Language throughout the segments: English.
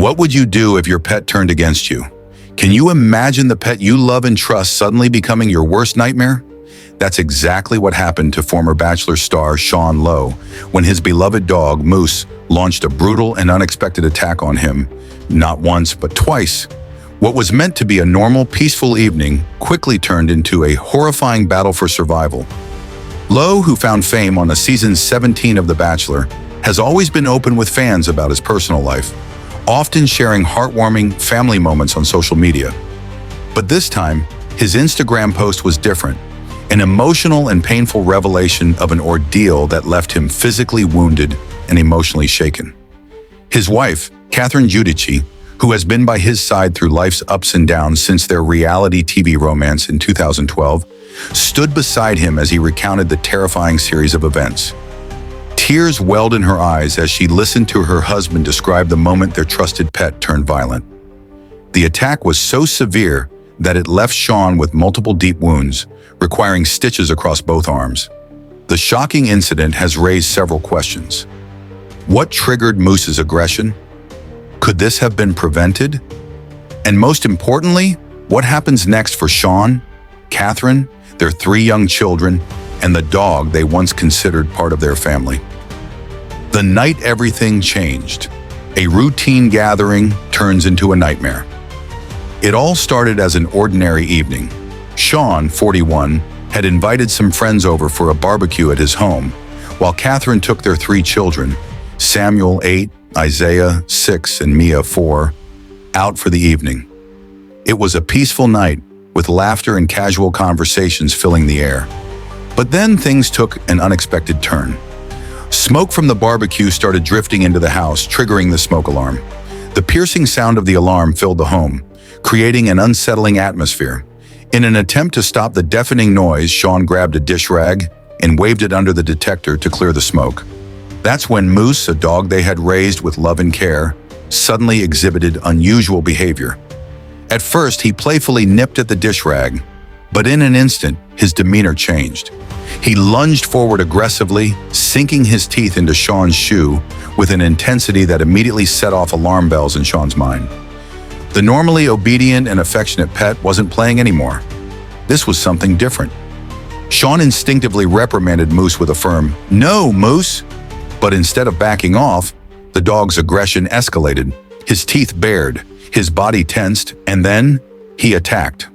What would you do if your pet turned against you? Can you imagine the pet you love and trust suddenly becoming your worst nightmare? That's exactly what happened to former Bachelor star Sean Lowe when his beloved dog, Moose, launched a brutal and unexpected attack on him, not once but twice. What was meant to be a normal, peaceful evening quickly turned into a horrifying battle for survival. Lowe, who found fame on the season 17 of The Bachelor, has always been open with fans about his personal life, often sharing heartwarming family moments on social media. But this time, his Instagram post was different, an emotional and painful revelation of an ordeal that left him physically wounded and emotionally shaken. His wife, Catherine Giudice, who has been by his side through life's ups and downs since their reality TV romance in 2012, stood beside him as he recounted the terrifying series of events. Tears welled in her eyes as she listened to her husband describe the moment their trusted pet turned violent. The attack was so severe that it left Sean with multiple deep wounds, requiring stitches across both arms. The shocking incident has raised several questions. What triggered Moose's aggression? Could this have been prevented? And most importantly, what happens next for Sean, Catherine, their 3 young children, and the dog they once considered part of their family? The night everything changed. A routine gathering turns into a nightmare. It all started as an ordinary evening. Sean, 41, had invited some friends over for a barbecue at his home, while Catherine took their 3 children, Samuel, 8, Isaiah, 6, and Mia, 4, out for the evening. It was a peaceful night, with laughter and casual conversations filling the air. But then things took an unexpected turn. Smoke from the barbecue started drifting into the house, triggering the smoke alarm. The piercing sound of the alarm filled the home, creating an unsettling atmosphere. In an attempt to stop the deafening noise, Sean grabbed a dish rag and waved it under the detector to clear the smoke. That's when Moose, a dog they had raised with love and care, suddenly exhibited unusual behavior. At first, he playfully nipped at the dish rag, but in an instant, his demeanor changed. He lunged forward aggressively, sinking his teeth into Sean's shoe with an intensity that immediately set off alarm bells in Sean's mind. The normally obedient and affectionate pet wasn't playing anymore. This was something different. Sean instinctively reprimanded Moose with a firm, "No, Moose!" But instead of backing off, the dog's aggression escalated. His teeth bared, his body tensed, and then he attacked.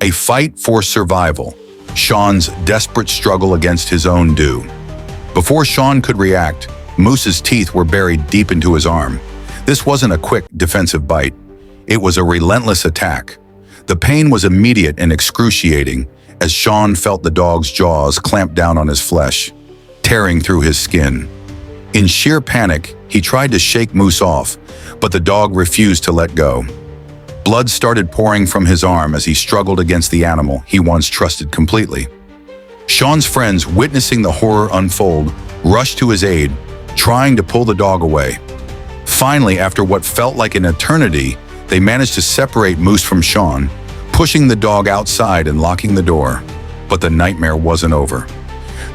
A fight for survival. Sean's desperate struggle against his own due. Before Sean could react, Moose's teeth were buried deep into his arm. This wasn't a quick, defensive bite. It was a relentless attack. The pain was immediate and excruciating as Sean felt the dog's jaws clamp down on his flesh, tearing through his skin. In sheer panic, he tried to shake Moose off, but the dog refused to let go. Blood started pouring from his arm as he struggled against the animal he once trusted completely. Sean's friends, witnessing the horror unfold, rushed to his aid, trying to pull the dog away. Finally, after what felt like an eternity, they managed to separate Moose from Sean, pushing the dog outside and locking the door. But the nightmare wasn't over.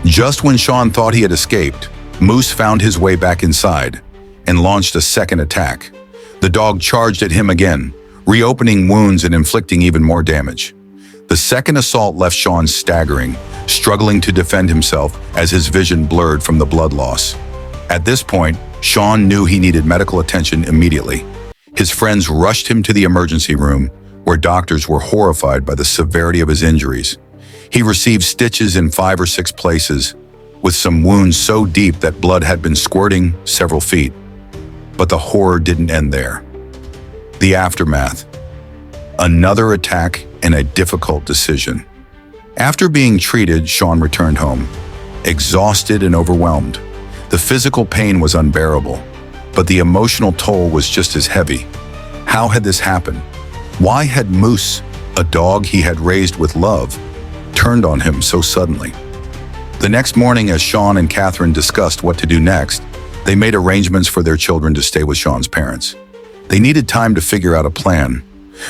Just when Sean thought he had escaped, Moose found his way back inside and launched a second attack. The dog charged at him again, reopening wounds and inflicting even more damage. The second assault left Sean staggering, struggling to defend himself as his vision blurred from the blood loss. At this point, Sean knew he needed medical attention immediately. His friends rushed him to the emergency room, where doctors were horrified by the severity of his injuries. He received stitches in 5 or 6 places, with some wounds so deep that blood had been squirting several feet. But the horror didn't end there. The aftermath. Another attack and a difficult decision. After being treated, Sean returned home, exhausted and overwhelmed. The physical pain was unbearable, but the emotional toll was just as heavy. How had this happened? Why had Moose, a dog he had raised with love, turned on him so suddenly? The next morning, as Sean and Catherine discussed what to do next, they made arrangements for their children to stay with Sean's parents. They needed time to figure out a plan.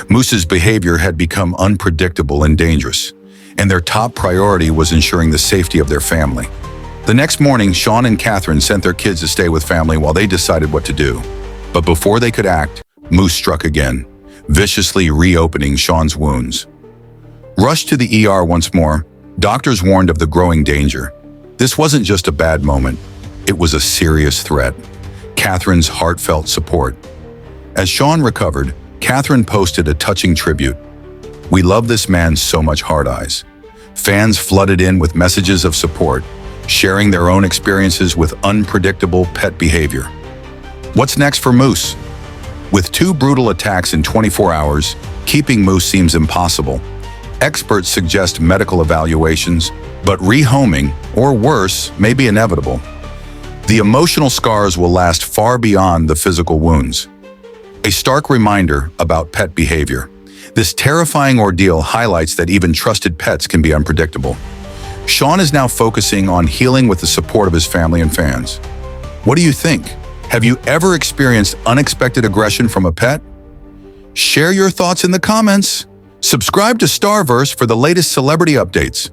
Moose's behavior had become unpredictable and dangerous, and their top priority was ensuring the safety of their family. The next morning, Sean and Catherine sent their kids to stay with family while they decided what to do. But before they could act, Moose struck again, viciously reopening Sean's wounds. Rushed to the ER once more, doctors warned of the growing danger. This wasn't just a bad moment, it was a serious threat. Catherine's heartfelt support. As Sean recovered, Catherine posted a touching tribute. "We love this man so much, hard eyes." Fans flooded in with messages of support, sharing their own experiences with unpredictable pet behavior. What's next for Moose? With 2 brutal attacks in 24 hours, keeping Moose seems impossible. Experts suggest medical evaluations, but rehoming, or worse, may be inevitable. The emotional scars will last far beyond the physical wounds. A stark reminder about pet behavior. This terrifying ordeal highlights that even trusted pets can be unpredictable. Sean is now focusing on healing with the support of his family and fans. What do you think? Have you ever experienced unexpected aggression from a pet? Share your thoughts in the comments. Subscribe to Starverse for the latest celebrity updates.